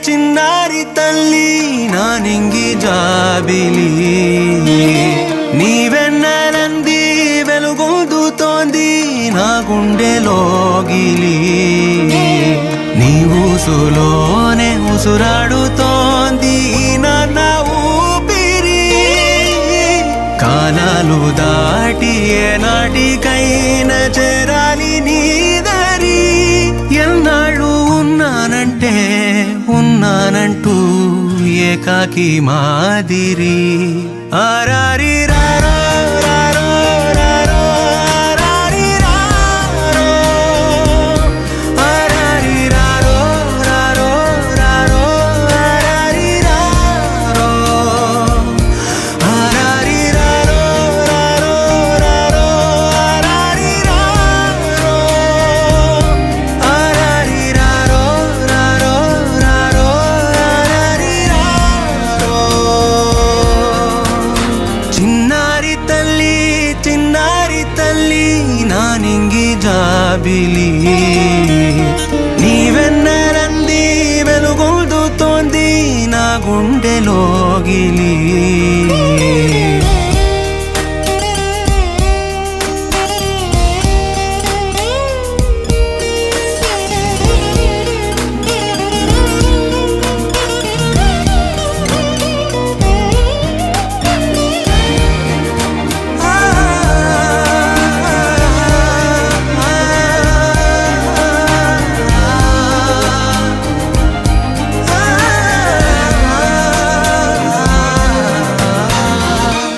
చిన్నారి తల్లి నా నింగి జాబిలి నీవెన్నెలంది వెలుగొందుతోంది నా గుండెలోగిలి నీ ఊసులోనే ఉసురాడుతోంది నా ఊపిరి కాలాలు దాటి ఏనాటికైనా చేరాలి నీ దరి ఎన్నాళ్ళు ఉన్నానంటూ ఏకాకి మాదిరి ఆరారి రారో రారో రారో ఆరారి రారో ఆరారి రారో రారో రారో ఆరారి రారో ఆరారి రారో రారో రారో ఆరారి రారో ఆరారి రారో రారో రారో ఆరారి రారో చిన్నారి తల్లి నా నింగి జాబిలి నీవెన్నెలంది వెలుగొందుతోంది నా గుండెలోగిలి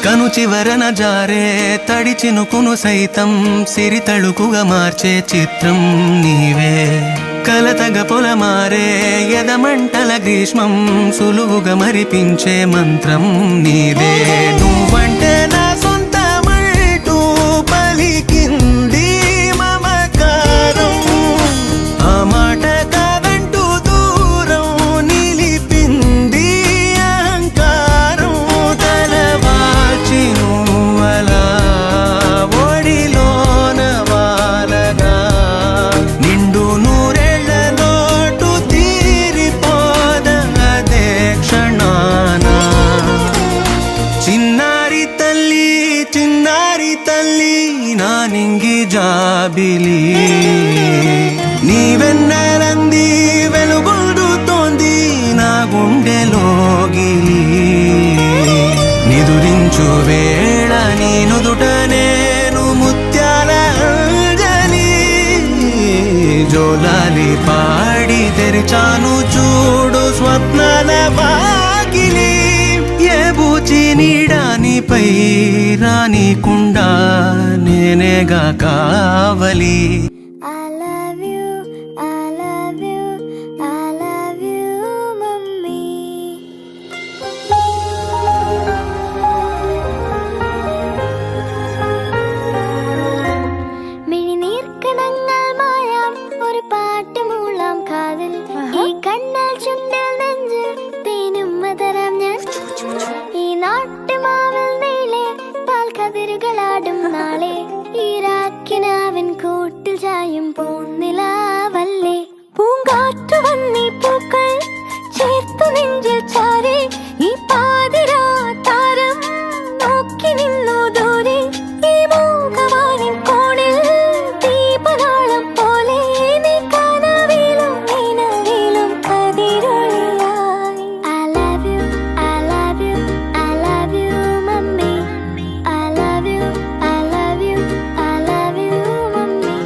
కను చివరన జారే తడి చినుకును సైతం సిరి తళుకుగా మార్చే చిత్రం నీవే కలతగ పొలమారే ఎదమంటల గ్రీష్మం సులువుగా మరిపించే మంత్రం నీదే నువ్వంటే నా సొంతమంటూ పలికింది మమకారం ఆ మాట కాదంటూ దూరం నిలిపింది అహంకారం తలవాల్చి నువ్వలా ఒడిలోన వాలగా నిండు నూరేళ్ల లోటు తీరిపోదదే క్షణాన చిన్నారి తల్లి నా నింగి జాబిలి నీవెన్నెలంది వెలుగొందుతోంది నా గుండెలోగిలి నిదురించు వేళ నీ నుదుట నేను ముత్యాల అంజలి జోలాలి పాడి తెరిచాను చూడు స్వప్నాల వాకిలి ఏ బూచి నీడానిపై రానికుండా నేనేగా కావలి I love you, I love you, I love you, mummy. മിഴിനീർക്കണങ്ങൾ മായാം ഒരു പാട്ട് മൂളാം കാതിൽ ഈ കണ്ണൽ ചുണ്ടിൽ നെഞ്ചിൽ തേനും മതരാം ഞാൻ ഈ നാട്ടുമാവിൽ നീളെ പാൽക്കതിരുകളാടും നാളെ ഈരാക്കിനാവിൻ കൂട്ടിൽ ചായും പൂന്നിലാവല്ലേ പൂങ്കാറ്റു വന്നീ പൂക്കൾ ചേർത്തു നെഞ്ചിൽ ചാരെ ഈ പാതിരാ താരം നോക്കി നിന്നു ദൂരെ ഈ മൂകവാനിൻ കോണിൽ ദീപനാളം പോലെ നീ കനവിലും നിലവിലും കതിരൊളിയായി I love you, I love you, I love you, mummy. I love you, I love you, I love you, mummy.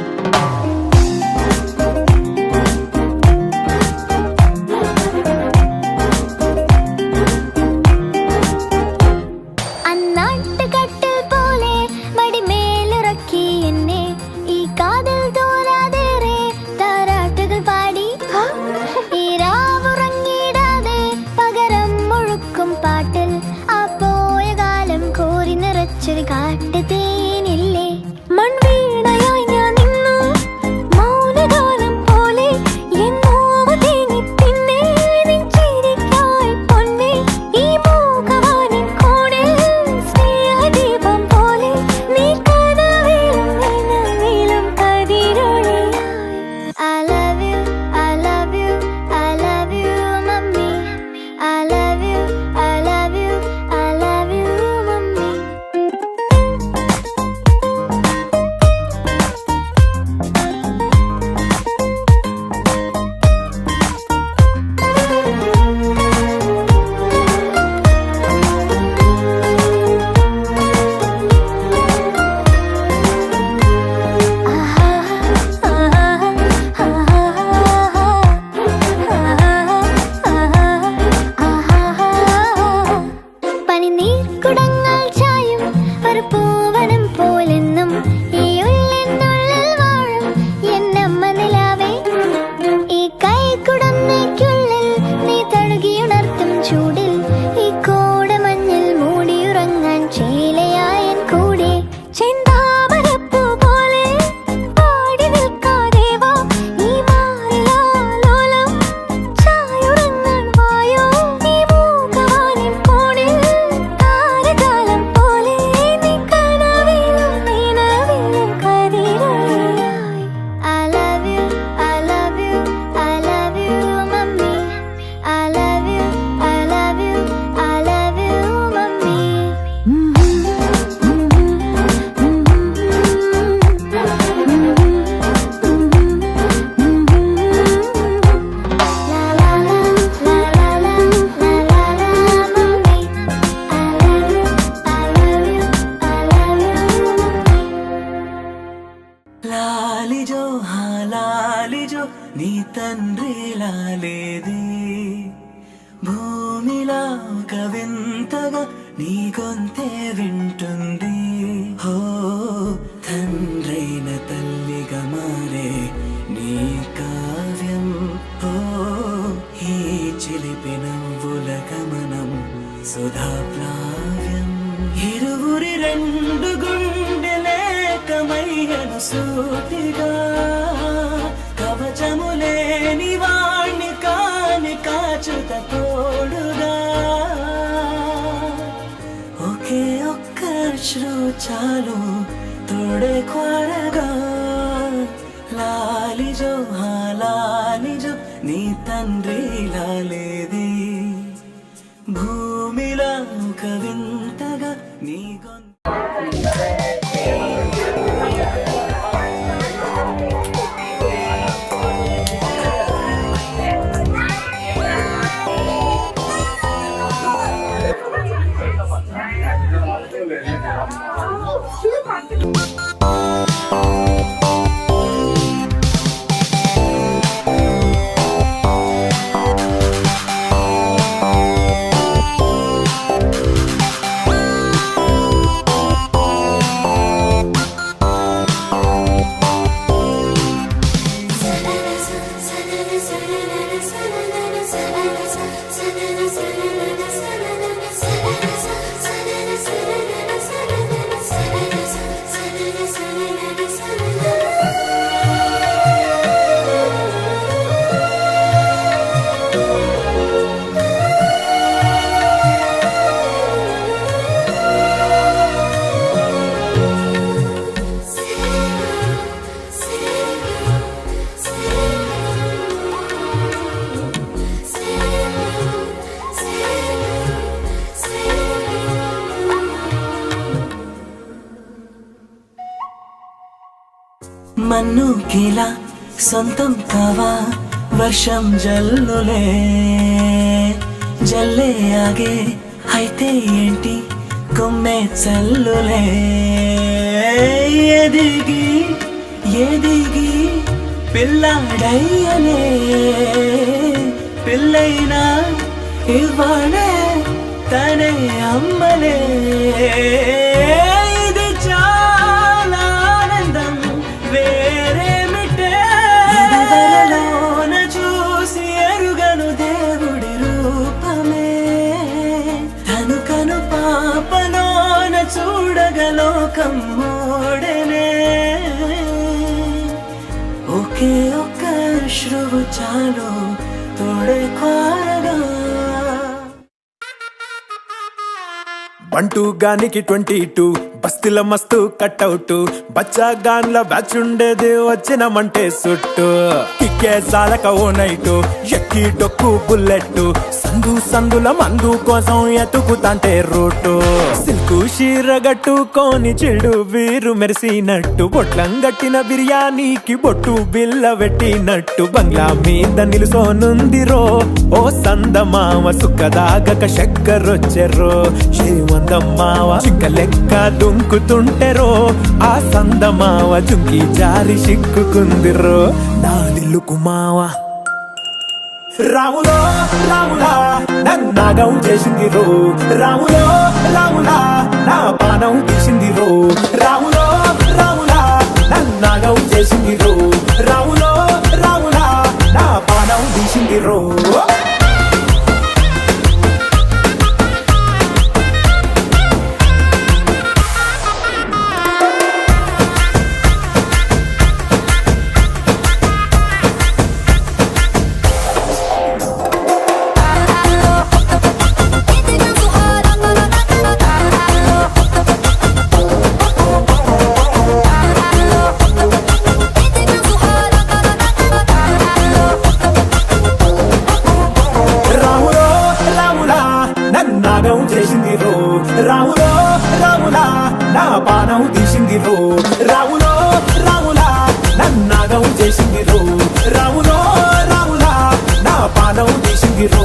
నీ తండ్రిలా లేదే భూమిలా ఒక వింతగా నీ గొంతే వింటుంది హో తండ్రైన తల్లిగా మారే నీ కావ్యం హో ఈ చిలిపి నవ్వుల గమనం సుధా ప్లావ్యం ఇరువురి రెండు గుండెలేకమయ్యను సూటిగా కవచములేని వాణ్ణి కాని కాచుత తోడుగా ఒకే ఒక్క శ్రు చాలు తోడే కోరగా లాలిజో లాలిజో నీ తండ్రి లాలేది భూమిలా ఒక వింతగా నీ మన్నుకిలా సొంతం కావా వర్షం జల్లులే జల్లే ఆగే అయితే ఏంటి కొమ్మే చల్లులే ఎదిగి ఎదిగి పిల్లాడయ్యనే పిల్లైనా ఇవ్వనే తనే అమ్మలే ఇది చాలా ఆనందం వేరేమిటే చూసి ఎరుగను దేవుడి రూపమే తను కను పాపలోన చూడగలోకం మోడనే ఒకే ఒక్క శ్రువు చాలు తోడే కోరగా బంటూ గానికి 22 బస్తిల మస్తు కట్అవుట్ బచ్చా గాన్ల బ్యాచ్ ఉండేది వచ్చినమంటే సుట్టు కిక్కే సాలక ఓ నైటు ఎక్కి డొక్కు బుల్లెట్ సందు సందుల మందు కోసం ఎతుకుతాంటే రూటు సిల్కు షీరగట్టుకోని చెడు వీరు మెరిసినట్టు బొట్లం గట్టిన బిర్యానీకి బొట్టు బిల్ల పెట్టినట్టు బంగ్లా మీద నిలుసోనుందిరో ఓ సందమావ సుఖదాగక చక్కరొచ్చెర్రో శ్రీమందమ్మావ చిక్క లెక్క దుంకుతుంటెరో ఆ సందమావ జుంకి జారి సిక్కుకుందిరో నా దిల్లుకు మావ రాములో రాములా నన్నాగం చేసిందిరో రాములో రాములా నా పానం తీసిందిరో రాములో రాములా నన్నాగం చేసిందిరో రాములో రాములా నా పానం తీసిందిరో చేసిందిరో రాములో రాములా నా పానం తీసిందిరో రాములో రాములా నన్నాగం చేసిందిరో రాములో రాములా నా పానం తీసిందిరో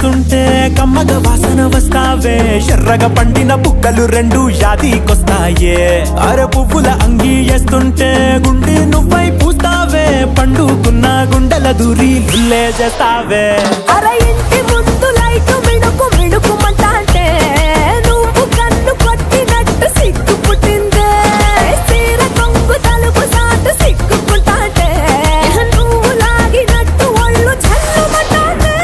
చూస్తుంటే కమ్మగ వాసన వస్తావే ఎర్రగా పండిన బుగ్గలు రెండు యాదికొస్తాయే అర పువ్వుల అంగి వేస్తుంటే గుండె నువ్వై పూస్తావే పండుకున్న గుండెల దూరి లుల్లే చేస్తావే అరే ఇంటి ముందు లైట్ మిడుకు మిడుకుమంటే నువ్వు కన్ను కొట్టినట్టు సిగ్గు పుట్టిందే చీర కొంగు తలుపు సాటు సిగ్గుకుంటాంటే నువ్వు లాగినట్టు ఒళ్ళు చల్లమంటాంటే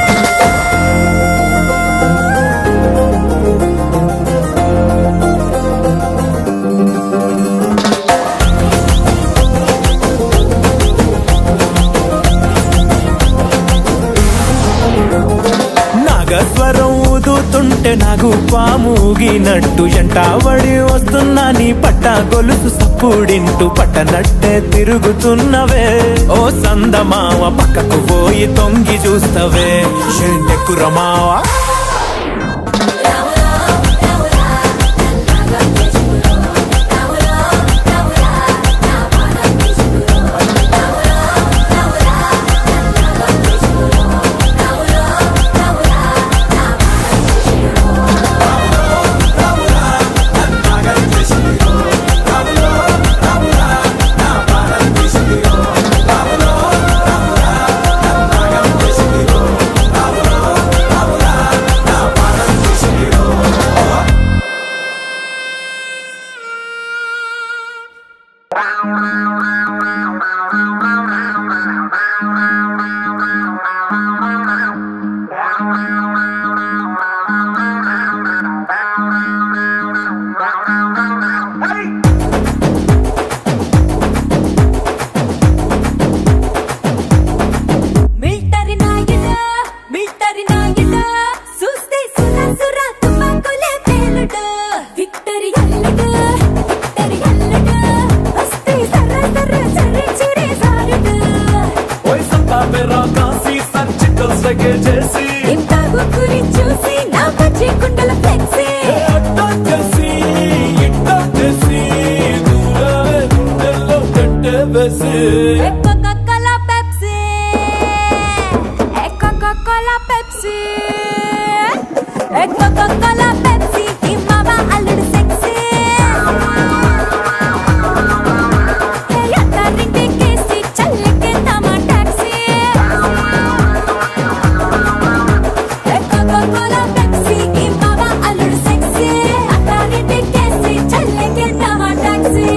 నాగస్వరం ఊదుతుంటే నాకు పాముగినట్టు ఎంటావడి వస్తున్నా నీ పట్ట గొలుసు సప్పుడింటూ పట్టనట్టే తిరుగుతున్నవే ఓ సందమావ పక్కకు పోయి తొంగి చూస్తవే షెండెక్కురమావా మిలిటరీ నాయుడు చూస్తే సుర సుర తుపాకులే పేలుడు విక్టరీ అల్లుడు వస్తే సర్ర సర్ర సర్రి చిరే సారుడు ఇంత గురి చూసి నా పచ్చి కుండల flexi Coca-Cola Pepsi Coca-Cola Pepsi Coca-Cola Pepsi ఈ మామ అల్లుడు సెక్సీ అత్తారింటికేసి చల్లెక్కేద్దామా టాక్సీ Coca-Cola Pepsi ఈ మామ అల్లుడు సెక్సీ అత్తారింటికేసి చల్లెక్కేద్దామా టాక్సీ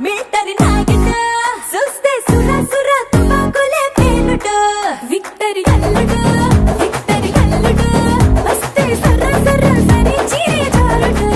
మిలిటరీ నాయుడు చూస్తే సుర సుర తుపాకులే పేలుడు విక్టరీ అల్లుడు వస్తే సర్ర సర్ర సరి చిరే జారుడు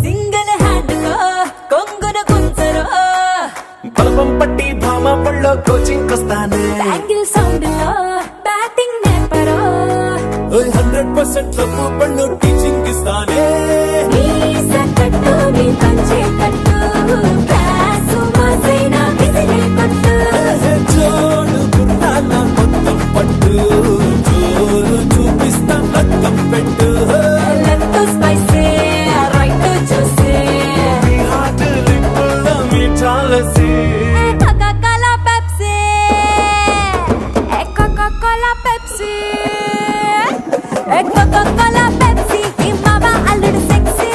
సింగిల్ హ్యాండ్ తో కొంగున గుంజరో బలపం పట్టి భామ పళ్ళో కోచింగ్ వస్తానే బ్యాంగిల్ సౌండ్ లో బ్యాటింగ్ నేర్పరో 100% లప్పు పళ్ళు టీచింగ్ ఇస్తానే నీ సకట్టు నీ పంచే కట్టు క్లాసు మాసైనా విసిరే కొట్టు జోడు గుర్రాల మొత్తం పట్టు జోరు చూపిస్తా రక్తం పెట్టు లెఫ్ట్ స్పైసీ రైట్ చూసే మీ హార్ట్ రిప్పుల్లో మీ చాలసి Coca-Cola Pepsi Coca-Cola Pepsi Coca-Cola Pepsi ఈ మామ అల్లుడు సెక్సీ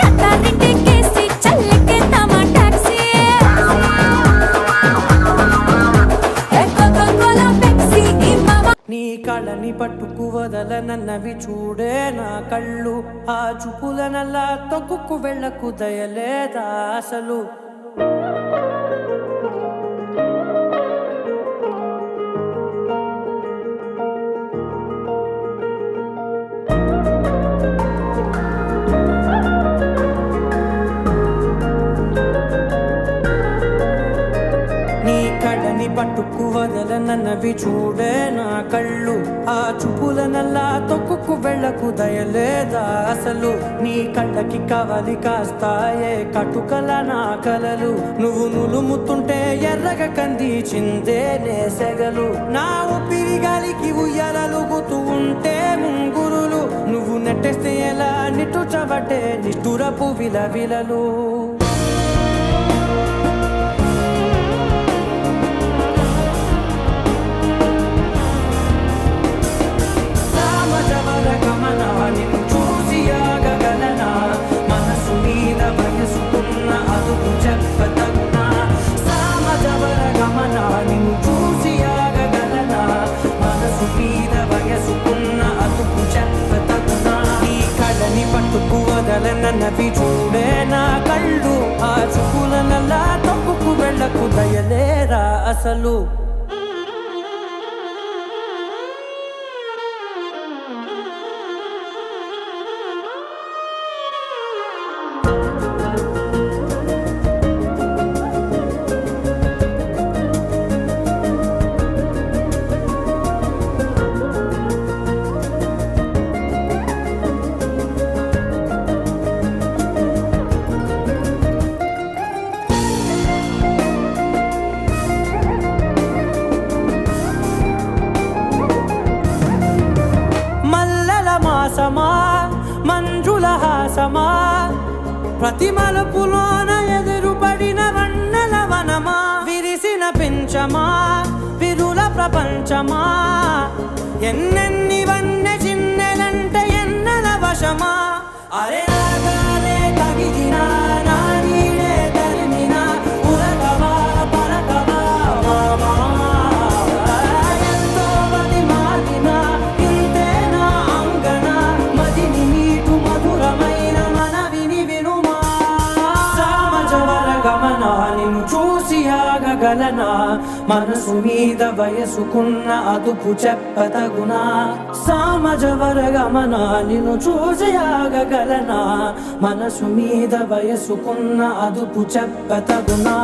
అత్తారింటికేసి చల్లెక్కేద్దామా టాక్సీ Coca-Cola Pepsi ఈ మామ నీ కళ్ళని పట్టుకు వదలనన్నవి చూ కళ్ళు ఆ చూపులనల్లా తొక్కుకు వెళ్ళకు దయలేదా అసలు నీ కళ్ళని పట్టుకు వదలనన్నవి చూడే నా కళ్ళు ఆ చూపులనల్లా తొక్కుకు వెళ్ళకు దయలేదా అసలు నీ కళ్ళకి కవలి కాస్తాయే కటుకల నా కలలు నువ్వు నులుముతుంటే ఎర్రగ కంది చిందే నేసెగలు నా ఊపిరి గాలికి ఉయ్యాలలుగుతూ ఉంటే ముంగురులు నువ్వు నెట్టేస్తే ఎలా నిట్టుచబట్టే నిష్ఠురపు విలవిలలు నిన్ను చూసి ఆగగలనా మనసు మీద వయసుకున్న అదుపు చెప్పతగునా సామజవర గమన నిన్ను చూసి ఆగగలనా మనసు మీద వయసుకున్న అదుపు చెప్పతగునా నీ కళ్ళని పట్టుకు వదలనన్నవి చూడే నా కళ్ళు ఆ చూపులనల్లా తప్పుకు వెళ్ళకు దయలేరా అసలు మాసమా మంజుల హాసమా ప్రతి మలుపులోన ఎదురుపడిన వన్నెల వనమా విరిసిన పెంచమా విరుల ప్రపంచమా ఎన్నెన్ని వన్నె చిన్నెలంటే ఎన్నెల వశమా అరే రాగానే తగిలినా నా నీడే తరిమినా ఉరకవా పరకవా మామా ఎంతో మది మారినా ఇంతేనా అంగన మదిని నీటు మధురమైన మనవిని వినుమా సామజవర గమన నిన్ను చూసి ఆగగలనా మనసు మీద వయసుకున్న అదుపు చెప్పతగునా సామజవర గమన నిన్ను చూసి ఆగగలనా మనసు మీద వయసుకున్న అదుపు చెప్పతగునా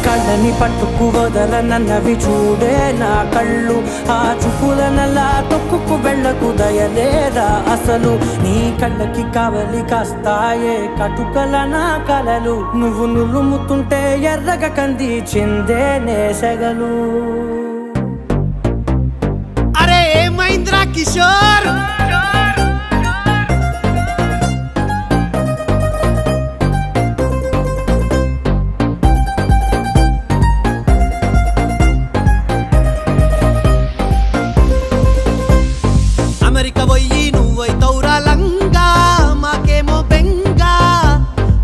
కళ్ళని పట్టుకు వదలనన్నవి చూడే నా కళ్ళు ఆ చూపులనల్లా తొక్కుకు వెళ్ళకు దయలేదా అసలు నీ కళ్ళకి కవలి కాస్తాయే కటుకల నా కలలు నువ్వు నులుముతుంటే ఎర్రగ కంది చిందే నేసెగలు అరే మహేంద్ర కిషోర్ అమెరికా పోయి నువ్వైతౌరా లంగా మాకేమో బెంగా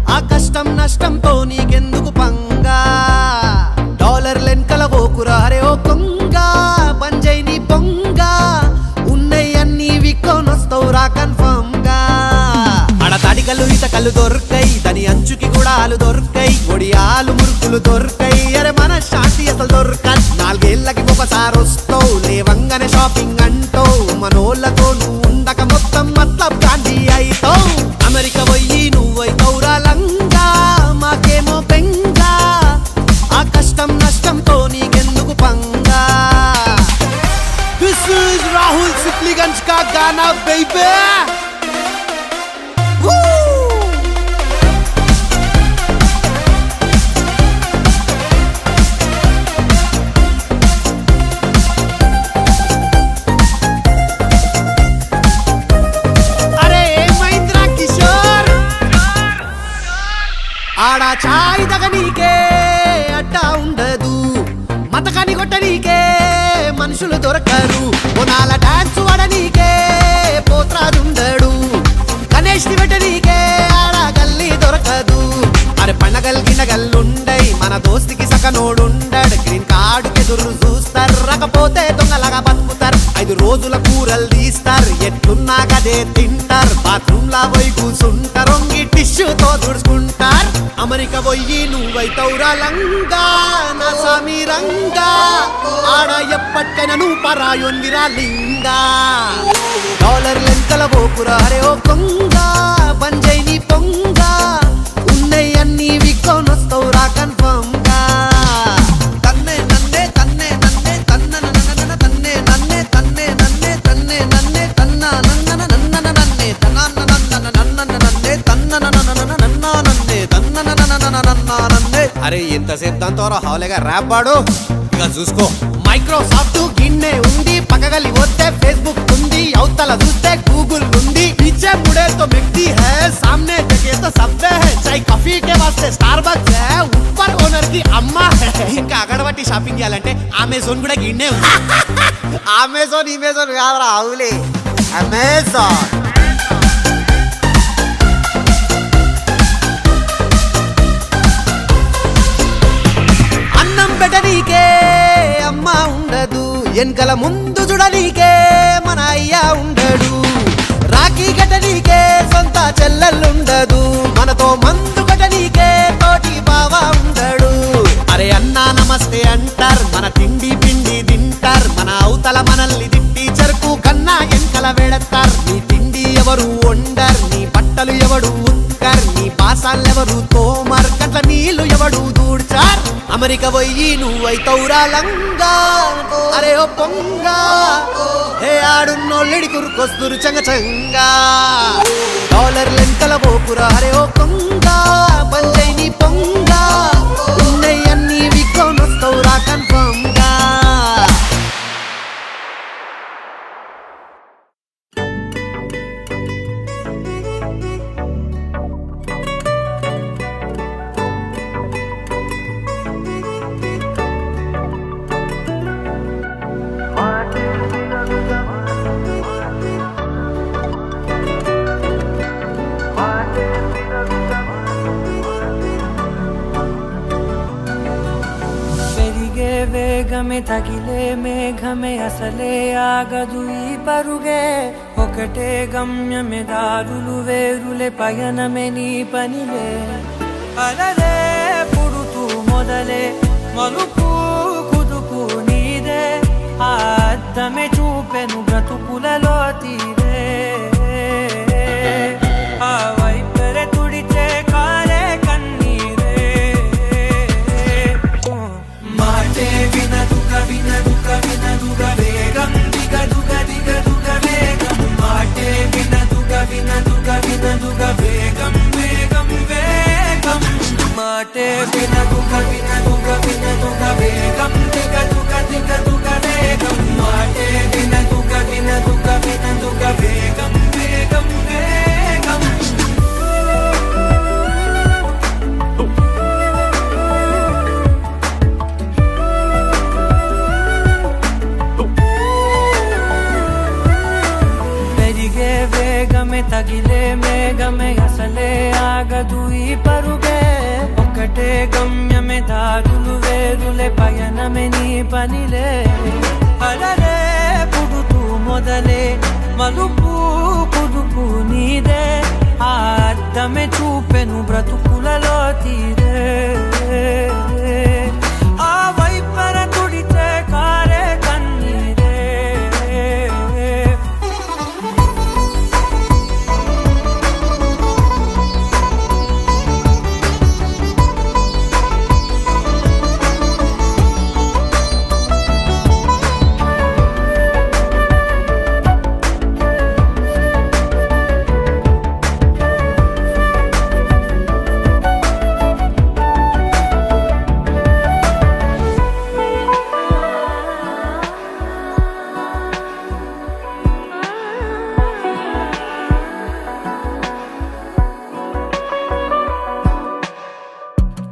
ఆ కష్టం నష్టంతో నీకెందుకు పంగా డాలర్ లెన్కల ఓకురా అరే ఓ కొంగ పంజై నీ పొంగ ఉన్నై అన్ని విక్కోనొస్తౌరా కన్ఫర్మ్ గా ఆడ తాడికల్లు ఇటకల్లు దొరకై దాని అంచుకి కూడా ఆలు దొరకై ఒడియాలు మురుకులు దొరకై అరే మన శాంతి అసలు దొరక నాలుగేళ్లకి ఒకసారి వస్తావు లేవంగానే షాపింగ్ అంటావు మనోళ్ళతో నువ్వు ఉండక మొత్తం మతలబ్ గాంధీ అయితావు అమెరికా పోయి నువ్వైతౌరా లంగా మాకేమో బెంగా ఆ కష్టం నష్టంతో నీకెందుకు పంగా దిస్ ఇస్ రాహుల్ సిప్లిగంజ్ కా గానా బేబీ ఆడా చాయ్ తగనీకే అడ్డా ఉండదు మతకాని కొట్టనీకే మనుషులు దొరకరు కొనాల డాన్స్ వడనీకే నటరాజుండడు గణేష్ ని వెటనీకే ఆడ గల్లీ దొరకదు అరే పండగల్ గిన్నగల్లుండై మన దోస్తికి సకనోడుండడు గ్రీన్ కార్డు ఎదురు చూస్తారు రకపోతే దొంగలాగా బతుకుతారు 5 రోజుల కూరలు తీస్తారు ఎట్లున్నా గదే తింటారు బాత్రూమ్ లా పోయి కూసుంటారు ఒంగి టిష్యూతో తుడుచుకుంటారు అమెరికా పోయి నువ్వైతవురా లంగా నా సామి రంగా ఆడ ఎప్పటికైనా నువ్వు పరాయొందిరా లింగా డాలర్ లెంకల పోకురా అరే ఓ కొంగ బంజై నీ పొంగ ఉన్నై అన్ని విక్కొనొస్తవురా కన్ఫర్మ్ గా తన్నే నన్నే తన్నే నన్నే తన్న నన్న తన్నే నన్నే తన్నే నన్నే తన్నే నన్నే తన్న నన్న నన్న నన్నే తన్న నన్న నన్నే తన్న నన్నే తన్న నన్నే అరే ఎంతసేపు దాంతో హాలేగా ర్యాప్ పాడు ఇక చూసుకో మైక్రోసాఫ్ట్ గిన్నె ఉంది పక్కగలి వస్తే ఫేస్బుక్ ఉంది అవతల చూస్తే గూగుల్ ఉంది पीछे मुड़े तो व्यक्ति है सामने देखे तो सबवे है चाय कॉफी के वास्ते स्टारबक्स है ऊपर ओनर की अम्मा है ఇంకా అగడబట్టి షాపింగ్ చేయాలంటే అమెజాన్ కూడా గిన్నే ఉంది అమెజాన్ కాదురా అవులే అమెజాన్ అన్నం పెట్టనీకే అమ్మ ఉండదు ఎన్కల ముందు చూడనీకే మన అయ్య ఉండడు రాఖీ కట్టనీకే సొంత చెల్లెల్లుండదు మనతో మందు కట్టనీకే తోటి బావ ఉండడు అరే అన్నా నమస్తే అంటారు మన తిండి పిండి తింటారు మన అవతల మనల్ని తిట్టి చెరుకు కన్నా ఎన్కల వెడతారు నీ తిండి ఎవరు వండర్ నీ బట్టలు ఎవడు ఉత్కర్ నీ పాసాలెవరు తోమర్ కంట్ల నీళ్లు ఎవడు దూడ్చార్ అమెరికా పోయి నువ్వైతవురా లంగా అరే ఓ పొంగ హే ఆడున్నోళ్ళిడి కురుకొస్తురు చంగ డాలర్ లెంకల పోకురా అరే ఓ కొంగ బంజై నీ పొంగ ఉన్నై అన్ని విక్కొనొస్తవురా కన్ఫర్మ్ గా పెరిగే వేగమే తగిలే మేఘమే అసలే ఆగదు ఈ పరుగే ఒకటే గమ్యమే దారులు వేరులే పయనమే నీ పనిలే అలలే పుడుతూ మొదలే మలుపు కుదుపు నీదే ఆ అద్దమే చూపెను బ్రతుకులలో తీరే ఆ వైపరే తుడిచే కారే కన్నీరే మాటే వినదుగ వినదుగ వినదుగ వేగం దిగదుగ దిగదుగ వేగం మాటే వినదుగ వినదుగ వినదుగ వేగం వేగం వేగం మాటే వినదుగ వినదుగ వినదుగ వేగం దిగదుగ దిగదుగ వేగం మాటే వినదుగ వినదుగ వినదుగ వేగం వేగం వేగం పెరిగే వేగమే తగిలే మేఘమే అసలే ఆగదు ఈ పరుగే ఒకటే గమ్యమే దారులు వేరులే పయనమే నీ పనిలే అలలే పుడుతూ మొదలే మలుపు కుదుపు నీదే ఆ అద్దమే చూపెను బ్రతుకులలో తీరే ఆ వైపర తుడితే కారే కన్నీరే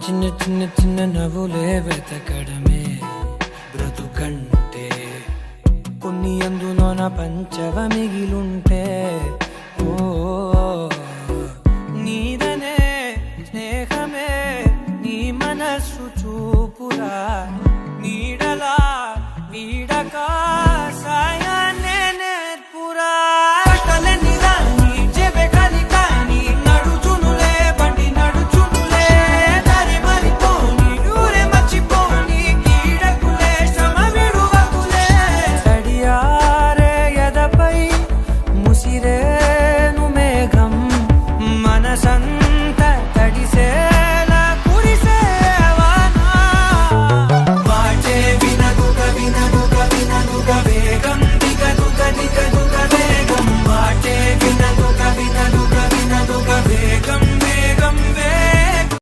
చిన్న చిన్న చిన్న నవ్వులే వెతకడమే బ్రతుకంటే కొన్ని అందులోన పంచవ మిగిలుంటే ఓ నీదనే స్నేహమే నీ మనస్సు చూపురా నీడలా వీడక సాయాన్నే నేర్పురా కలని రాని చెబె కలి కాని నడుచునులే బండి నడుచునులే దారి మరిపోని ఊరే మర్చిపోని కీడకులే శ్రమ విడువకులే తడియారే ఎదపై ముసిరేను మేఘం మనసన్